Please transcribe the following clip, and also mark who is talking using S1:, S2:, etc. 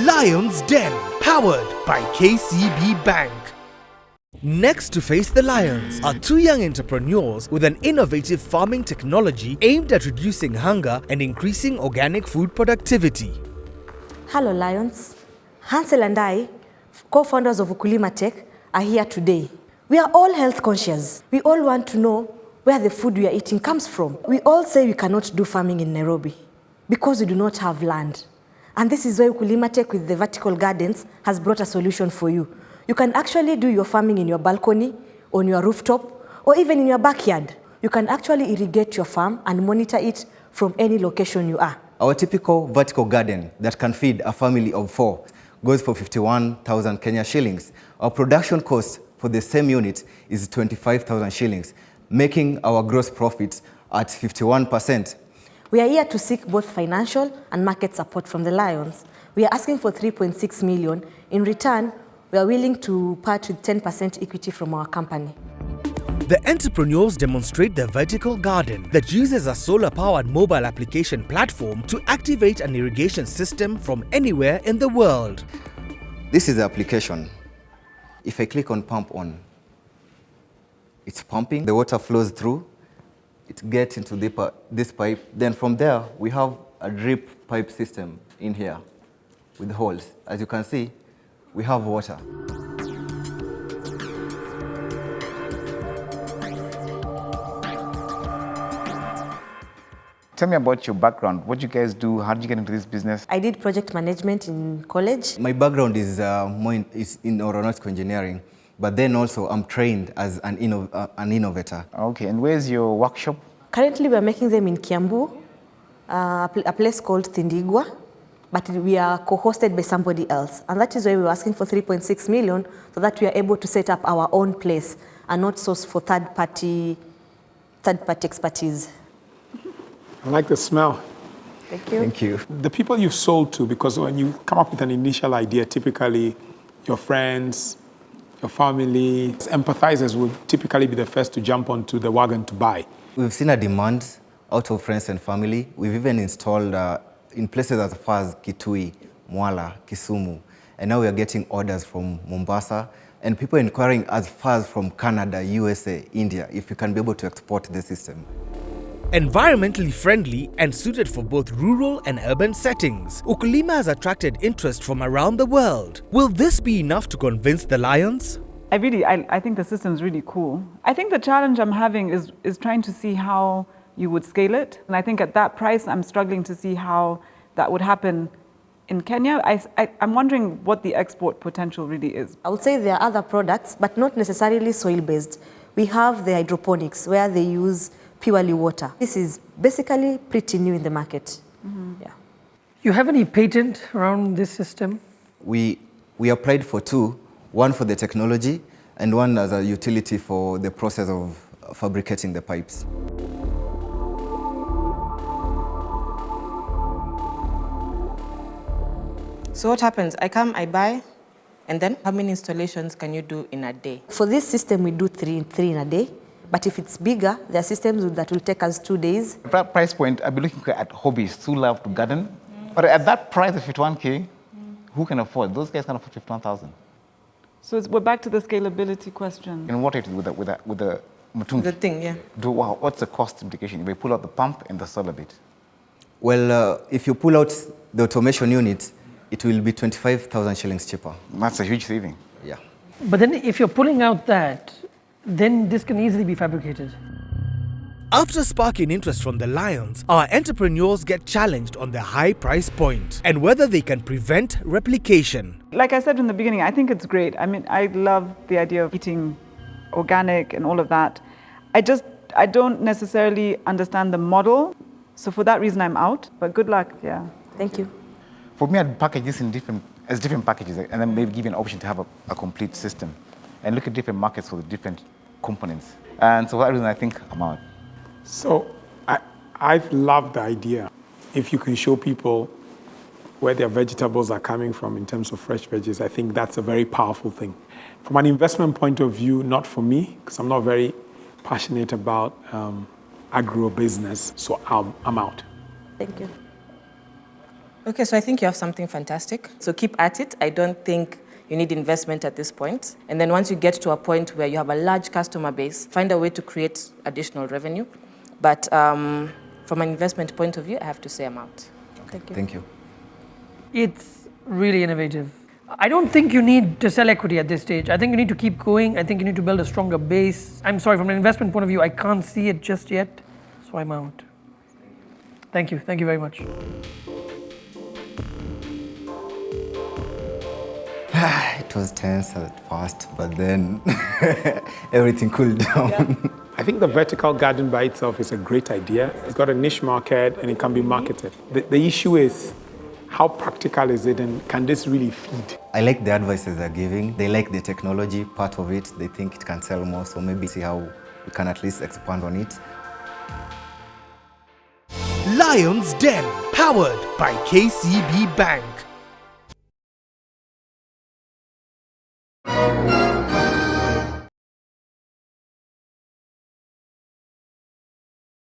S1: Lion's Den, powered by KCB Bank. Next to face the lions are two young entrepreneurs with an innovative farming technology aimed at reducing hunger and increasing organic food productivity.
S2: Hello Lions. Hansel and I, co-founders of UKULIMA Tech, are here today. We are all health conscious. We all want to know where the food we are eating comes from. We all say we cannot do farming in Nairobi because we do not have land. And this is why UKULIMA Tech with the vertical gardens has brought a solution for you. You can actually do your farming in your balcony, on your rooftop, or even in your backyard. You can actually irrigate your farm and monitor it from any location you are.
S3: Our typical vertical garden that can feed a family of 4 goes for 51,000 Kenya shillings. Our production cost for the same unit is 25,000 shillings, making our gross profits at 51%.
S2: We are here to seek both financial and market support from the Lions. We are asking for 3.6 million. In return, we are willing to part with 10% equity from our company.
S1: The entrepreneurs demonstrate their vertical garden that uses a solar-powered mobile application platform to activate an irrigation system from anywhere in the world.
S3: This is the application. If I click on pump on, it's pumping, the water flows through, it gets into this pipe. Then from there, we have a drip pipe system in here with holes. As you can see, we have water.
S4: Tell me about your background. What do you guys do? How did you get into this business?
S2: I did project management in college.
S3: My background is more in aeronautical engineering, but then also I'm trained as an innovator.
S4: Okay, and where's your workshop?
S2: Currently, we are making them in Kiambu, a place called Thindigwa, but we are co-hosted by somebody else. And that is why we were asking for 3.6 million so that we are able to set up our own place and not source for third-party expertise.
S5: I like the smell.
S2: Thank you.
S3: Thank you.
S5: The people you've sold to, because when you come up with an initial idea, typically your friends, your family, empathizers will typically be the first to jump onto the wagon to buy.
S3: We've seen a demand out of friends and family. We've even installed in places as far as Kitui, Mwala, Kisumu. And now we are getting orders from Mombasa and people inquiring as far as from Canada, USA, India, if we can be able to export the system.
S1: Environmentally friendly and suited for both rural and urban settings, UKULIMA has attracted interest from around the world. Will this be enough to convince the Lions?
S6: I think the system's really cool. I think the challenge I'm having is trying to see how you would scale it. And I think at that price, I'm struggling to see how that would happen in Kenya. I'm wondering what the export potential really is.
S2: I would say there are other products, but not necessarily soil-based. We have the hydroponics, where they use purely water. This is basically pretty new in the market. Mm-hmm. Yeah.
S7: You have any patent around this system?
S3: We applied for 2, one for the technology and one as a utility for the process of fabricating the pipes.
S8: So what happens? I come, I buy, and then how many installations can you do in a day?
S2: For this system, we do three in a day. But if it's bigger, there are systems that will take us 2 days.
S4: At that price point, I'll be looking at hobbyists who love to garden. But at that price of 51K, who can afford? Those guys can afford 51,000.
S6: So we're back to the scalability question.
S4: And what it is with the Mutungi?
S8: The thing, yeah.
S4: What's the cost implication if we pull out the pump and the solar bit?
S3: Well, if you pull out the automation unit, it will be 25,000 shillings cheaper.
S4: That's a huge saving.
S3: Yeah.
S7: But then if you're pulling out that, then this can easily be fabricated.
S1: After sparking interest from the Lions, our entrepreneurs get challenged on their high price point and whether they can prevent replication.
S6: Like I said in the beginning, I think it's great. I mean, I love the idea of eating organic and all of that. I don't necessarily understand the model. So for that reason, I'm out. But good luck, yeah.
S2: Thank you.
S4: For me, I'd package this in different packages and then maybe give you an option to have a complete system and look at different markets for the different components. And so for that reason, I think I'm out.
S5: So I've loved the idea. If you can show people where their vegetables are coming from in terms of fresh veggies, I think that's a very powerful thing. From an investment point of view, not for me, because I'm not very passionate about agro-business, so I'm out.
S2: Thank you.
S8: Okay, so I think you have something fantastic. So keep at it. I don't think you need investment at this point. And then once you get to a point where you have a large customer base, find a way to create additional revenue. But from an investment point of view, I have to say I'm out. Thank you.
S3: Thank you.
S7: It's really innovative. I don't think you need to sell equity at this stage. I think you need to keep going. I think you need to build a stronger base. I'm sorry, from an investment point of view, I can't see it just yet, so I'm out. Thank you. Thank you very much.
S3: It was tense at first, but then everything cooled down.
S5: I think the vertical garden by itself is a great idea. It's got a niche market and it can be marketed. The issue is, how practical is it and can this really feed?
S3: I like the advices they're giving. They like the technology part of it. They think it can sell more, so maybe see how we can at least expand on it.
S1: Lion's Den, powered by KCB Bank.